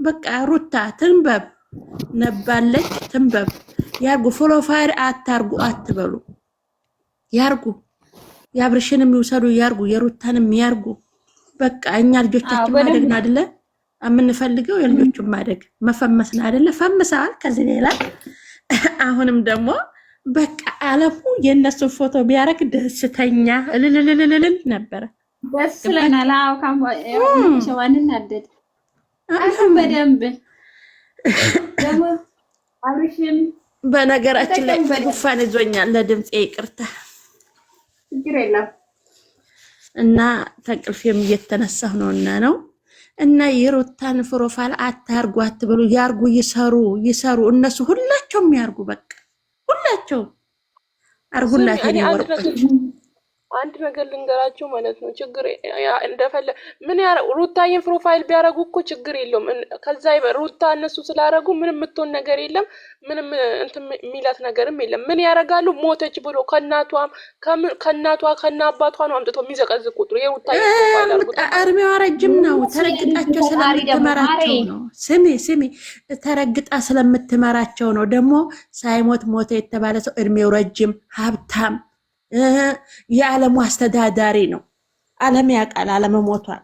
በቃ ሩታ ትንበብ ነባለች ትንበብ ያርጉ ፕሮፋይል አታርጉ አትበሉ ያርጉ ያብርሽንም ይውሰዱ ያርጉ የሩታንም ያርጉ በቃ እኛ ልጆቻችን ማደግ ነው አይደለ የምንፈልገው የልጆቹን ማደግ መፈመስ ነው አይደለ ፈምሳል ከዚህ ሌላ አሁንም ደግሞ በቃ አለሙ የነሱ ፎቶ ቢያረግ ደስተኛ እልልልልል ነበር ደስ ለናላ አውካም ሸዋንን አደድ አሁን በደንብ ደግሞ አብርሽም በነገራችን ላይ ጉፋን ይዞኛል ለድምጼ ይቅርታ ችግር የለም እና ተንቅልፌም እየተነሳሁ ነው እና የሩታን ፕሮፋይል አታርጉ አትበሉ ያርጉ ይሰሩ እነሱ ሁላቸውም ያርጉ በቃ ሁላቸው አርጉላት አንድ ነገር ልንገራችሁ ማለት ነው ችግር እንደፈለ ምን ሩታዬ ፕሮፋይል ቢያረጉ እኮ ችግር የለውም ከዛ ሩታ እነሱ ስላረጉ ምንም ምትሆን ነገር የለም ምንም እንትን ሚላት ነገርም የለም ምን ያረጋሉ ሞተች ብሎ ከናቷ ከናባቷ ነው አምጥቶ የሚዘቀዝቁት የሩታዬ ፕሮፋይል አርጉት አርሚዋ ረጅም ነው ተረግጣቸው ስለምትመራቸው ነው ስሚ ተረግጣ ስለምትመራቸው ነው ደግሞ ሳይሞት ሞተ የተባለ ሰው እድሜው ረጅም ሀብታም የዓለሙ አስተዳዳሪ ነው ዓለም ያውቃል ዓለም ሞቷል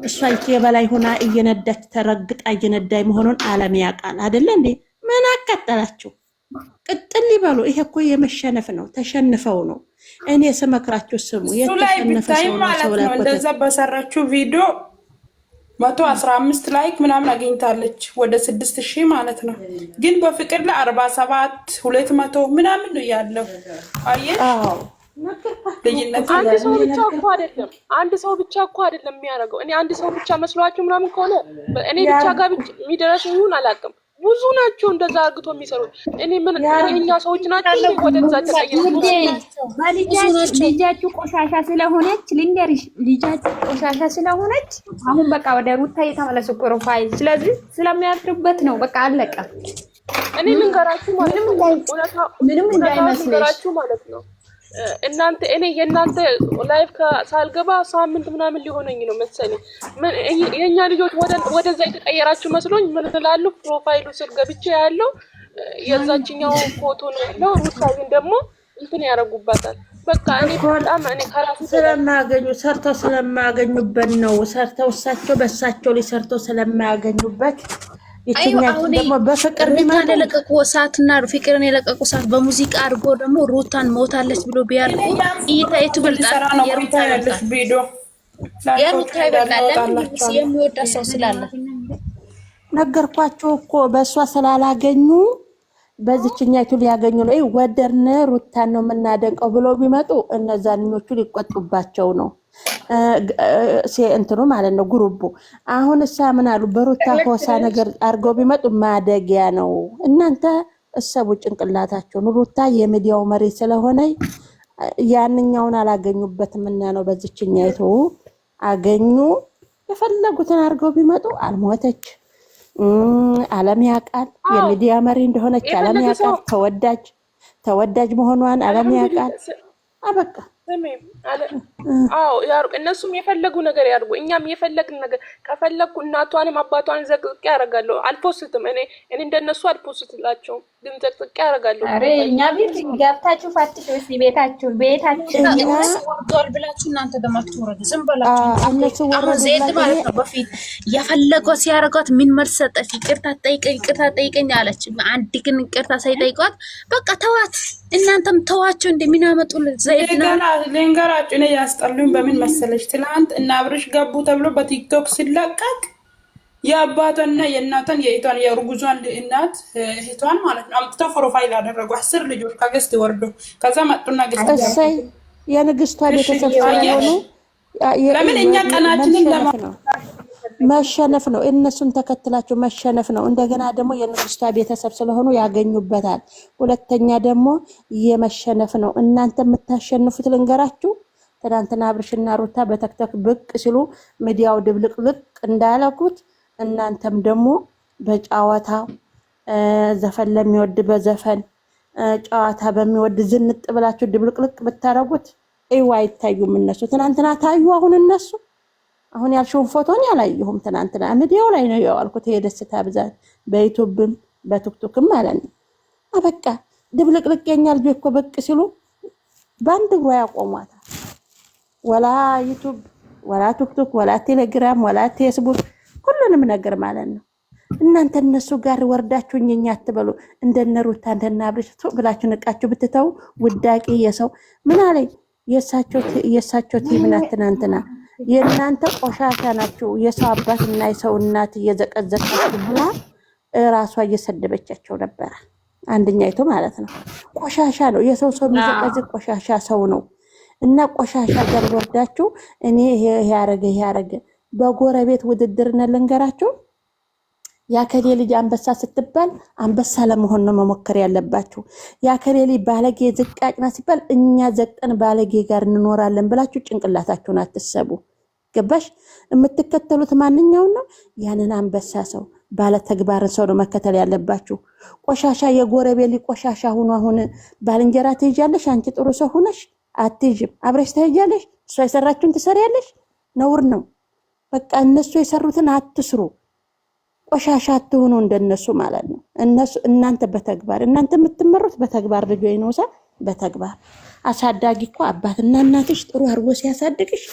እሷ የበላይ ሆና እየነዳች ተረግጣ እየነዳይ መሆኑን ዓለም ያውቃል አይደለ እንዴ ምን አከተላችሁ ቅጥል ይበሉ ይሄ እኮ የመሸነፍ ነው ተሸንፈው ነው እኔ ስመክራችሁ ስሙ የተሸነፈ ሰው ነው እንደዛ በሰራችሁ ቪዲዮ 115 ላይክ ምናምን አግኝታለች ወደ 6000 ማለት ነው ግን በፍቅር ላይ 47 200 ምናምን ነው ያለው አየህ አንድ ሰው ብቻ እኮ አይደለም የሚያደርገው እኔ አንድ ሰው ብቻ መስሏችሁ ምናምን ከሆነ እኔ ብቻ ጋር የሚደረስ ይሁን አላውቅም ብዙ ናቸው እንደዛ አርግቶ የሚሰሩት እኔ ምን የኛ ሰዎች ናቸው ወደዛ ተቀየሩ ልጃችሁ ቆሻሻ ስለሆነች ልንገርሽ ልጃችሁ ቆሻሻ ስለሆነች አሁን በቃ ወደ ሩታ የተመለሱ ፕሮፋይል ስለዚህ ስለሚያድርበት ነው በቃ አለቀ እኔ ልንገራችሁ ማለት ነው እናንተ እኔ የእናንተ ላይፍ ከሳልገባ ሳምንት ምናምን ሊሆነኝ ነው መሰለኝ የኛ ልጆች ወደዛ የተቀየራችሁ መስሎኝ ምን እላሉ ፕሮፋይሉ ስር ገብቼ ያለው የዛችኛው ፎቶ ነው ያለው ሩታ ግን ደግሞ እንትን ያረጉባታል በቃ እኔ በጣም እኔ ከራሱ ስለማያገኙ ሰርተው ስለማያገኙበት ነው ሰርተው እሳቸው በእሳቸው ላይ ሰርተው ስለማያገኙበት አሁን ደግሞ በፍቅር ቢማን ለቀቁ ሰዓትና ፍቅርን የለቀቁ ሰዓት በሙዚቃ አድርጎ ደግሞ ሩታን ሞታለች ብሎ ቢያልቁ እይታይቱ በልጣራ የሩታ ያለች ቪዲዮ የሩታ ይበቃል የሚወዳ ሰው ስላለ ነገርኳቸው እኮ በእሷ ስላላገኙ በዚህኛይቱ ሊያገኙ ነው ወደርነ ሩታን ነው የምናደንቀው ብሎ ቢመጡ እነዛኞቹ ሊቆጡባቸው ነው እንትኑ ማለት ነው ግሩቡ አሁን እሳ ምን አሉ በሩታ ሆሳ ነገር አርገው ቢመጡ ማደጊያ ነው እናንተ እሰቡ ጭንቅላታቸው ሩታ የሚዲያው መሪ ስለሆነ ያንኛውን አላገኙበትም እና ነው በዚህኛይቱ አገኙ የፈለጉትን አርገው ቢመጡ አልሞተች ዓለም ያውቃል የሚዲያ መሪ እንደሆነች ዓለም ያውቃል ተወዳጅ መሆኗን ዓለም ያውቃል አበቃ አዎ እነሱም የፈለጉ ነገር ያርጉ እኛም የፈለግን ነገር ከፈለኩ እናቷንም አባቷን ዘቅዝቅ ያረጋለሁ አልፖስትም እኔ እንደነሱ አልፖስትላቸው ግን ዘቅዝቅ ያረጋለሁ አሬ እኛ ቤት ገብታችሁ ፈትሹ እስቲ ቤታችሁ ወርዷል ብላችሁ እናንተ ደማትወረዱ ዝም ብላችሁ አሁን ዘይት ማለት ነው በፊት የፈለገው ሲያረጋት ምን መልስ ሰጠች ይቅርታ ጠይቀኝ አለች አንድ ግን ይቅርታ ሳይጠይቋት በቃ ተዋት እናንተም ተዋቸው እንደሚናመጡልን ዘይት ነው ለንገራችሁ እኔ ያስጠሉኝ በምን መሰለሽ ትላንት እና አብርሽ ገቡ ተብሎ በቲክቶክ ሲለቀቅ የአባቷና የእናቷን የእህቷን የርጉዟን እናት እህቷን ማለት ነው አምጥተው ፕሮፋይል አደረጉ 10 ልጆች ከገስት ወርዶ ከዛ መጡና ገስት እሰይ የንግስቷ ቤተሰብ ስለሆኑ ለምን እኛ ቀናችንን መሸነፍ ነው እነሱን ተከትላቸው መሸነፍ ነው እንደገና ደግሞ የንግስቷ ቤተሰብ ስለሆኑ ያገኙበታል ሁለተኛ ደግሞ የመሸነፍ ነው እናንተ የምታሸንፉት ልንገራችሁ ትናንትና አብርሽና ሩታ በተክተክ ብቅ ሲሉ ሚዲያው ድብልቅልቅ እንዳለኩት እናንተም ደግሞ በጫዋታ ዘፈን ለሚወድ በዘፈን ጫዋታ በሚወድ ዝንጥ ብላችሁ ድብልቅልቅ ብታረጉት አይታዩም እነሱ ትናንትና ታዩ አሁን እነሱ አሁን ያልሽውን ፎቶን ያላየሁም ትናንትና ሚዲያው ላይ ነው ያዋልኩት። የደስታ ብዛት በዩቲዩብም በቲክቶክም ማለት ነው። አበቃ ድብልቅልቅ የኛ ልጆች እኮ በቅ ሲሉ ባንድ እግሯ ያቆሟታል። ወላ ዩቲዩብ ወላ ቲክቶክ ወላ ቴሌግራም ወላ ፌስቡክ ሁሉንም ነገር ማለት ነው። እናንተ እነሱ ጋር ወርዳችሁ እኛ አትበሉ። እንደነ ሩታ እንደነ አብርሽ ብላችሁ ንቃችሁ ብትተው ውዳቂ የሰው ምን አለኝ የሳቸው ቲምናት ትናንትና የእናንተ ቆሻሻ ናችሁ። የሰው አባትና የሰው እናት እየዘቀዘቃችሁ ብላ ራሷ እየሰደበቻቸው ነበረ። አንደኛይቱ ማለት ነው። ቆሻሻ ነው የሰው የሚዘቀዝቅ ቆሻሻ ሰው ነው። እና ቆሻሻ ጋር ወርዳችሁ እኔ ይሄ ያረገ በጎረቤት ውድድርና ልንገራችሁ ያከሌ ልጅ አንበሳ ስትባል አንበሳ ለመሆን ነው መሞከር ያለባችሁ። ያከሌ ልጅ ባለጌ ዝቃጭና ሲባል እኛ ዘቀን ባለጌ ጋር እንኖራለን ብላችሁ ጭንቅላታችሁን አትሰቡ። ገባሽ? የምትከተሉት ማንኛውን ነው? ያንን አንበሳ ሰው ባለ ተግባርን ሰው ነው መከተል ያለባችሁ። ቆሻሻ የጎረቤት ልጅ ቆሻሻ ሆኖ አሁን ባልንጀራ ትይዣለሽ። አንቺ ጥሩ ሰው ሆነሽ አትይዥም። አብረሽ ትሄጃለሽ። እሷ የሰራችሁን ትሰሪያለሽ። ነውር ነው። በቃ እነሱ የሰሩትን አትስሩ። ቆሻሻ አትሆኑ እንደነሱ ማለት ነው። እናንተ በተግባር እናንተ የምትመሩት በተግባር ልጅ ነው። በተግባር አሳዳጊ እኮ አባትና እናትሽ ጥሩ አርጎ ሲያሳድግሽ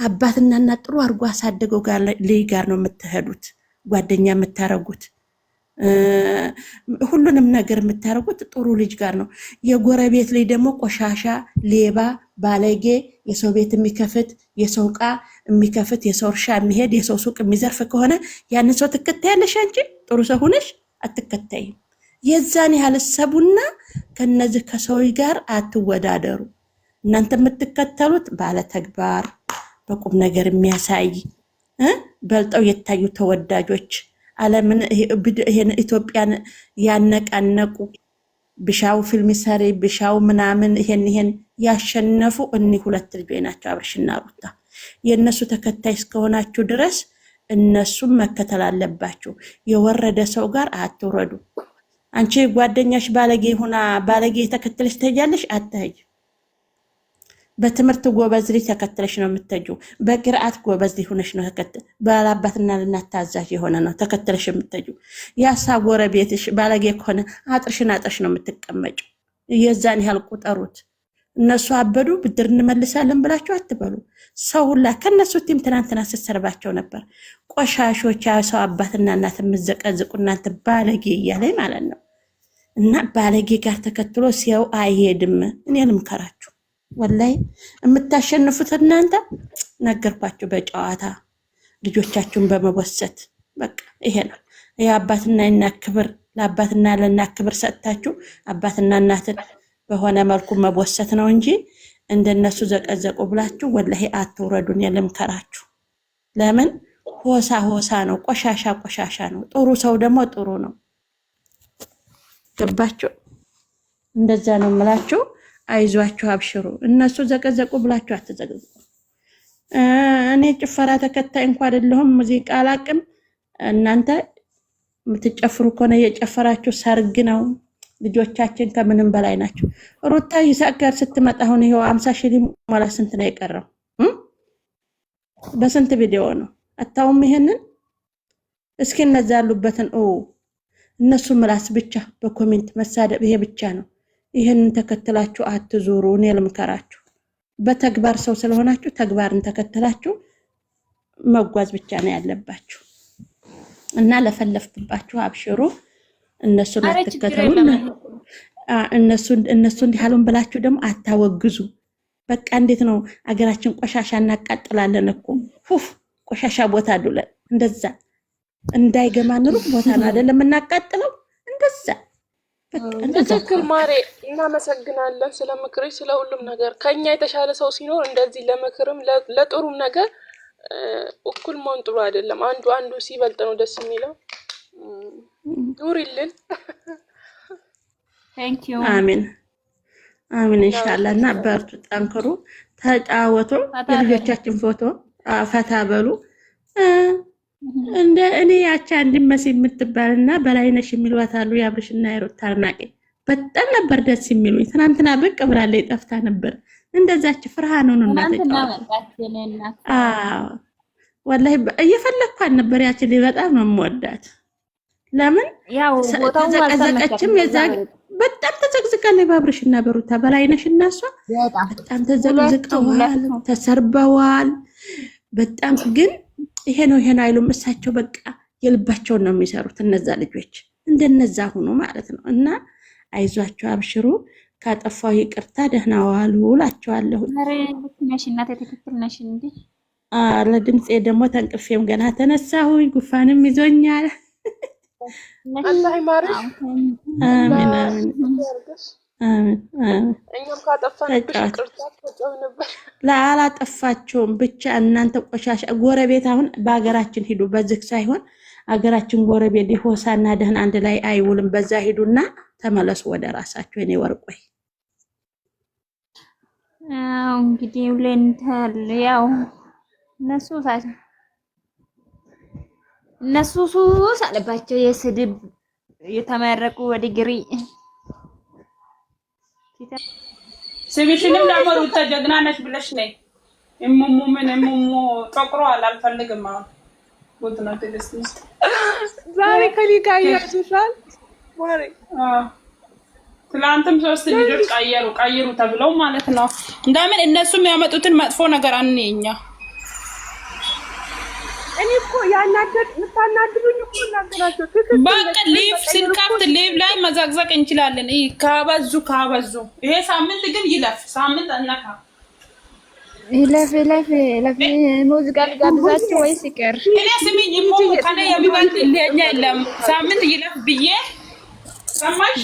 አባትና እናት ጥሩ አርጎ አሳድገው ጋር ልጅ ጋር ነው የምትሄዱት። ጓደኛ የምታረጉት ሁሉንም ነገር የምታረጉት ጥሩ ልጅ ጋር ነው። የጎረቤት ልጅ ደግሞ ቆሻሻ፣ ሌባ፣ ባለጌ፣ የሰው ቤት የሚከፍት የሰው ዕቃ የሚከፍት የሰው እርሻ የሚሄድ የሰው ሱቅ የሚዘርፍ ከሆነ ያንን ሰው ትከታያለሽ። አንቺ ጥሩ ሰው ሆነሽ አትከታይም። የዛን ያህል ሰቡና ከነዚህ ከሰዎች ጋር አትወዳደሩ። እናንተ የምትከተሉት ባለ ተግባር በቁም ነገር የሚያሳይ በልጠው የታዩ ተወዳጆች ዓለምን ይሄን ኢትዮጵያን ያነቃነቁ ብሻው ፊልም ሰሪ ብሻው ምናምን ይሄን ያሸነፉ እኒህ ሁለት ልጆች ናቸው፣ አብርሽና ሩታ። የነሱ ተከታይ እስከሆናችሁ ድረስ እነሱም መከተል አለባችሁ። የወረደ ሰው ጋር አትውረዱ። አንቺ ጓደኛሽ ባለጌ ሆና ባለጌ ተከተለሽ ትሄጃለሽ? አትሄጂ። በትምህርት ጎበዝ ልጅ ተከተለሽ ነው የምትሄጂው። በቅርአት ጎበዝ ልጅ ሆነሽ ነው ባላባትና ለእናት ታዛዥ የሆነ ነው ተከተለሽ የምትሄጂው። ያሳ ጎረቤትሽ ባለጌ ከሆነ አጥርሽን አጥርሽ ነው የምትቀመጪው። የዛን ያህል ቁጠሩት። እነሱ አበዱ ብድር እንመልሳለን ብላችሁ አትበሉ። ሰው ሁላ ከነሱ ቲም ትናንትና ስትሰርባቸው ነበር። ቆሻሾች፣ ሰው አባትና እናት የምትዘቀዝቁ እናንተ ባለጌ እያለኝ ማለት ነው። እና ባለጌ ጋር ተከትሎ ሲያው አይሄድም። እኔ ልምከራችሁ ወላይ የምታሸንፉት እናንተ ነገርኳችሁ፣ በጨዋታ ልጆቻችሁን በመወሰት በቃ ይሄ ነው። የአባትና እናት ክብር ለአባትና ለእናት ክብር ሰጥታችሁ አባትና እናትን በሆነ መልኩ መወሰት ነው እንጂ እንደነሱ ዘቀዘቁ ብላችሁ ወላሂ አትውረዱን። የልምከራችሁ ለምን ሆሳ ነው፣ ቆሻሻ ነው። ጥሩ ሰው ደግሞ ጥሩ ነው። ገባችሁ? እንደዛ ነው የምላችሁ። አይዟችሁ፣ አብሽሩ። እነሱ ዘቀዘቁ ብላችሁ አትዘቅዘቁ። እኔ ጭፈራ ተከታይ እንኳን አይደለሁም፣ ሙዚቃ አላቅም። እናንተ የምትጨፍሩ ከሆነ የጨፈራችሁ ሰርግ ነው። ልጆቻችን ከምንም በላይ ናቸው። ሩታ ይሳቅ ጋር ስትመጣ አሁን ይሄው 50 ሺህ ሞላ ስንት ነው የቀረው? በስንት ቪዲዮ ነው አታውም? ይሄንን እስኪ እነዛ ያሉበትን እነሱ ምላስ ብቻ በኮሜንት መሳደብ ይሄ ብቻ ነው። ይሄንን ተከትላችሁ አትዞሩ። እኔ ልምከራችሁ፣ በተግባር ሰው ስለሆናችሁ ተግባርን ተከትላችሁ መጓዝ ብቻ ነው ያለባችሁ እና ለፈለፍባችሁ አብሽሩ። እነሱን አትከተሉ። እነሱ እንዲያሉን ብላችሁ ደግሞ አታወግዙ። በቃ እንዴት ነው አገራችን ቆሻሻ እናቃጥላለን እኮ ቆሻሻ ቦታ አዱለ እንደዛ እንዳይገማንሩ ቦታ ነው አይደለም እናቃጥለው እንደዛ። ትክክል ማሬ፣ እናመሰግናለን ስለ ምክርሽ፣ ስለ ሁሉም ነገር። ከኛ የተሻለ ሰው ሲኖር እንደዚህ ለምክርም ለጥሩም ነገር እኩል መሆን ጥሩ አይደለም። አንዱ ሲበልጥ ነው ደስ የሚለው። ኑሪልን። አሚን ኢንሻአላህ። እና በርቱ፣ ጠንክሩ፣ ተጫወቱ። የልጆቻችን ፎቶ ፈታ በሉ። እንደ እኔ ያቻ እንድመስ የምትባልና በላይነሽ የሚልዋት አሉ የአብርሽና የሩታ አድናቂ በጣም ነበር ደስ የሚሉኝ። ትናንትና ብቅ ብላለች፣ ጠፍታ ነበር። እንደዛች ፍርሃን ነው እናት ወላሂ እየፈለግኳት ነበር። ያችን በጣም ነው የምወዳት። ለምን ያው ቦታው ተዘቀዘቀችም የዛ በጣም ተዘቅዝቃለች። ባብርሽና በሩታ በላይነሽ እና እሷ በጣም ተዘቅዝቀዋል፣ ተሰርበዋል። በጣም ግን ይሄ ነው አይሉም እሳቸው። በቃ የልባቸውን ነው የሚሰሩት እነዛ ልጆች። እንደነዛ ሁኑ ማለት ነው። እና አይዟቸው፣ አብሽሩ። ካጠፋው ይቅርታ፣ ደህና ዋሉ እላቸዋለሁ። ነሽ እናቴ፣ ትክክል ነሽ እንዴ። ለድምፄ ደግሞ ተንቅፌም ገና ተነሳሁኝ፣ ጉፋንም ይዞኛል። አላህ ይማርሽ። አሜን አሜን አሜን። እኛም ካጠፋንብሽ ይቅርታ ተጨው ነበር። ላላጠፋቸውም ብቻ እናንተ ቆሻሻ ጎረቤት። አሁን በሀገራችን ሂዱ፣ በዝግ ሳይሆን ሀገራችን ጎረቤት ሆሳና ደህና አንድ ላይ አይውልም። በዛ ሂዱና ተመለሱ ወደ ራሳችሁ። እኔ ወርቆይ እንግዲህ ለንታል ያው እነሱ ሱስ አለባቸው የስድብ የተመረቁ በዲግሪ ስሚሽንም ደግሞ ሩታ ጀግና ነሽ ብለሽ ነይ። እሙሙ ምን እሙሙ ጠቁሯል፣ አልፈልግም። አሁን ወጥ ነው ትልስት ዛሬ ከኔ ጋር ያይሽሻል ማሬ። ትላንትም 3 ልጆች ቀይሩ ተብለው ማለት ነው። እንደምን እነሱም ያመጡትን መጥፎ ነገር አንኛ። እኔ እኮ ምታናድሩኝ እኮ እናገራቸው። በቃ ሊቭ ስንከፍት ሊቭ ላይ መዛግዘቅ እንችላለን። ካበዙ ይሄ ሳምንት ግን ይለፍ። ሳምንት አናካ ይለፍ ሙዚቃ ልጋብዛችሁ ወይስ ይቀር? እኔ ስሚኝ እኮ ከኔ የሚበልጥ ለኛ የለም። ሳምንት ይለፍ ብዬ ሰማሽ?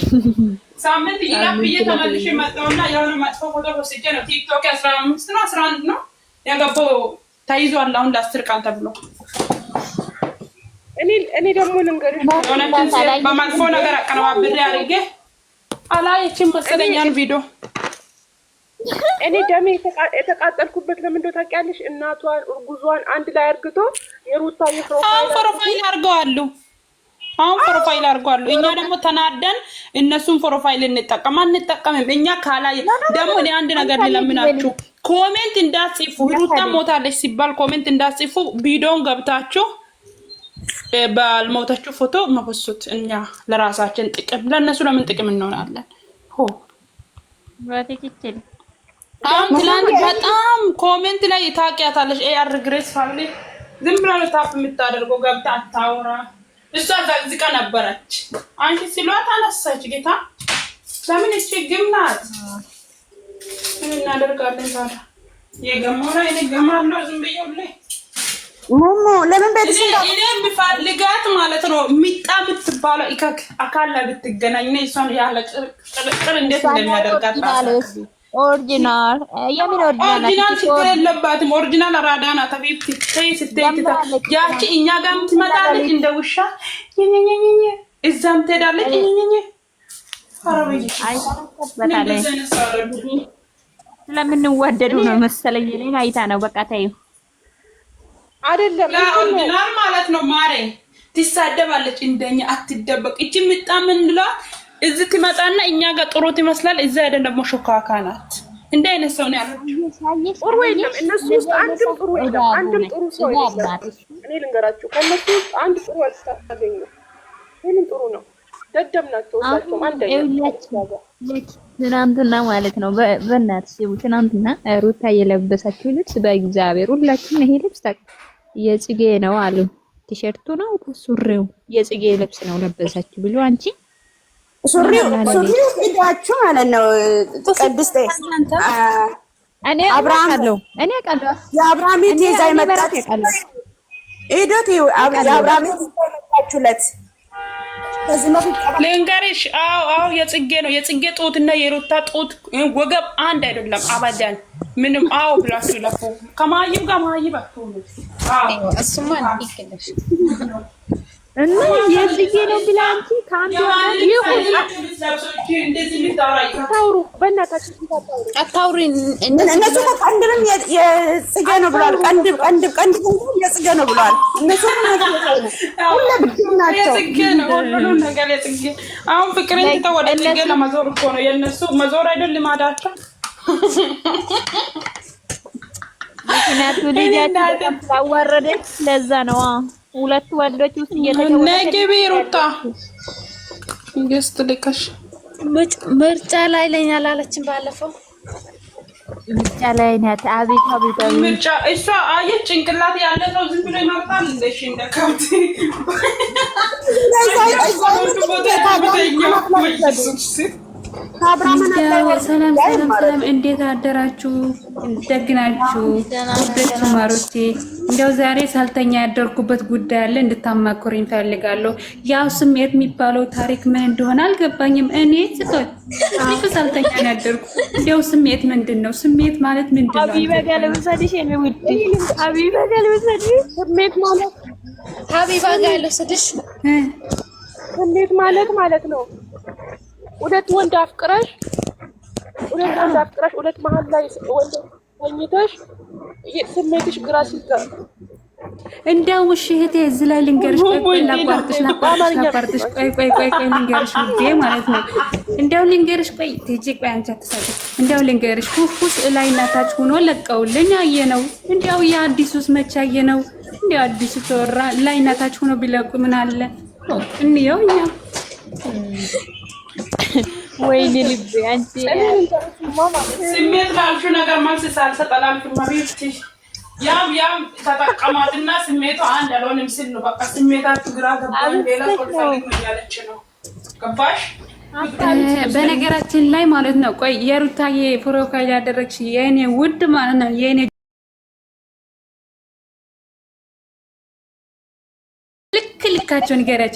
ሳምንት ይለፍ ብዬ ተመልሼ መጣሁና የሆነ መጥፎ ፎቶ ወስጄ ነው ቲክቶክ 15 ነው 11 ነው ያገባው ተይዟል። አሁን ለ10 ቀን ተብሎ እኔ ደግሞ ልንገርሽ በመጥፎ ነገር አቀነባብሬ አድርጌ አላየችም መሰለኛል ቪዲዮ። እኔ ደሜ የተቃጠልኩበት ለምን እንደው ታውቂያለሽ? እናቷን እርጉዟን አንድ ላይ አርግቶ የሩታ ፕሮፋይል አርገዋሉ። እኛ ደግሞ ተናደን እነሱን ፕሮፋይል አንጠቀምም። እኛ ካላይ ደግሞ እኔ አንድ ነገር ልለምናችሁ፣ ኮሜንት እንዳትጽፉ። ሩታ ሞታለች ሲባል ኮሜንት እንዳትጽፉ። ቪዲዮን ገብታችሁ ባልሞተችው ፎቶ መበሱት። እኛ ለራሳችን ጥቅም፣ ለእነሱ ለምን ጥቅም እንሆናለን? በትክክል አሁን ትላንት በጣም ኮሜንት ላይ ታውቂያታለሽ። ኤአር ግሬስ ፋሚሊ ዝም ብላ ታፕ የምታደርገው ገብታ አታውራ። እሷ ዘግዝቃ ነበረች። አንቺ ሲሏት አነሳች። ጌታ ለምን እቺ ግምናት ምን እናደርጋለን ታዲያ? የገማው ላይ እኔ ገማለሁ ዝም ብዬው ላይ ሙሙ ለምን በዚህ እኔ የምፈልጋት ማለት ነው ሚጣ የምትባለው አካል ላይ ብትገናኝ ነው እሷን ያለ ቅርቅር እንዴት እንደሚያደርጋት ኦሪጂናል ችግር የለባትም። ኦሪጂናል አራዳና ተቢብቲ ስትሄድ ያቺ እኛ ጋር ትመጣለች እንደ ውሻ እዛም ትሄዳለች። ስለምንዋደዱ ነው መሰለኝ። እኔን አይታ ነው በቃ ታዩ አይደለም ኦሪጂናል ማለት ነው። ማሬ ትሳደባለች፣ እንደኛ አትደበቅ። እቺ ምጣምን ብላ እዚህ ትመጣና እኛ ጋር ጥሩት ይመስላል። እዛ አይደለም ደግሞ ሾካካ ናት። እንደ አይነት ሰው ነው ያለው። ጥሩ የለም እነሱ ውስጥ አንድም ጥሩ የለም። አንድም ጥሩ ሰው የለም። እኔ ልንገራችሁ ከነሱ ውስጥ አንድ ጥሩ አልታገኙ። ምንም ጥሩ ነው። ደደም ናቸው ሁላቸውም አንድ አይነት። ትናንትና ማለት ነው በእናትሽ ትናንትና ሩታ የለበሰችው ልብስ በእግዚአብሔር ሁላችንም ይሄ ልብስ የጽጌ ነው አሉ። ቲሸርቱ ነው ሱሪው የጽጌ ልብስ ነው ለበሰችው ብሎ አንቺ ሱሪው ሄዳችሁ ማለት ነው። ቅድስት እኔ አብራሃም የአብራሃም ይዛ ይመጣት ሄዶት የአብራሃም ይመጣችሁለት ልንገርሽ። አዎ የጽጌ ነው። የጽጌ ጡትና የሩታ ጡት ወገብ አንድ አይደለም አባዳን ምንም። አዎ ብላችሁ ለፉ ከማይም ጋር ማይም አትሆኑ። እሱማ ይከለሽ እና የጽጌ ነው ብላ አንቺ ካንተ ታውሩ በእናታችሁ አታውሪ። እነሱ ቀንድም የጽጌ ነው ብሏል። ቀንድ የጽጌ ነው ብሏል። እነሱ ሁሉም ነገር የጽጌ አሁን ፍቅርን ትተው ወደ ጽጌ ለመዞር እኮ ነው የእነሱ መዞር አይደል ልማዳቸው። ምክንያቱ ልጃችን ስላዋረደች ለዛ ነው። ሁለት ወንዶች ውስጥ እየተጫወተ ነግቢ ሩታ እንግስት ልከሽ ምርጫ ላይ ለኛል አለችን ባለፈው ምርጫ ላይ ናት። አቤት አቤት ምርጫ እሷ አየች ጭንቅላት ያለ ሰው ዝም ብሎ ይመርጣል። እንደሽ እንደከብት ሰላም ሰላም፣ እንዴት አደራችሁ? ደግናችሁ ውዶች ማሮቼ። እንደው ዛሬ ሳልተኛ ያደርኩበት ጉዳይ አለ እንድታማክሩኝ ፈልጋለሁ። ያው ስሜት የሚባለው ታሪክ ምን እንደሆነ አልገባኝም። እኔ ሳልተኛ ያደርኩ እንደው ስሜት ምንድን ነው? ስሜት ማለት ምንድን ነው? ሀቢባ ጋር ልውሰድሽ የኔ ውድ፣ ሀቢባ ጋር ልውሰድሽ። ስሜት ማለት ሀቢባ ጋር ልውሰድሽ። ስሜት ማለት ነው ሁለት ወንድ አፍቅረሽ ሁለት መሀል ላይ ወንድ ተኝተሽ ስሜትሽ ግራ ሲጋባ እንደው እሺ እህቴ እዚህ ላይ ልንገርሽ፣ ቆይ ላቋርጥሽ፣ ቆይ ልንገርሽ ውዴ ማለት ነው። እንደው ልንገርሽ፣ ቆይ ትጂ፣ ቆይ አንቺ አትሳቂ። እንደው ልንገርሽ ኩኩስ ላይ እናታች ሆኖ ለቀውልኝ አየነው። እንደው የአዲሱስ መቼ አየነው? እንደው አዲሱ ተወራ ላይ እናታች ሆኖ ቢለቁ ምን አለ እንየው እኛ ወይኔ ልቤ አንቺ ስሜት ላልሹ ነገር መልስ ሳልሰጠላልሽ ማሪቲ ያም ተጠቀማትና ስሜቱ አንድ አልሆንም ሲል ነው። በቃ ስሜታችሁ ግራ ገባኝ። ሌላ ፈልፈልግ ያለች ነው። ገባሽ? በነገራችን ላይ ማለት ነው። ቆይ የሩታዬ ፕሮፋይል ያደረግሽ የኔ ውድ ማለት ነው የኔ ልካቸውን ገረች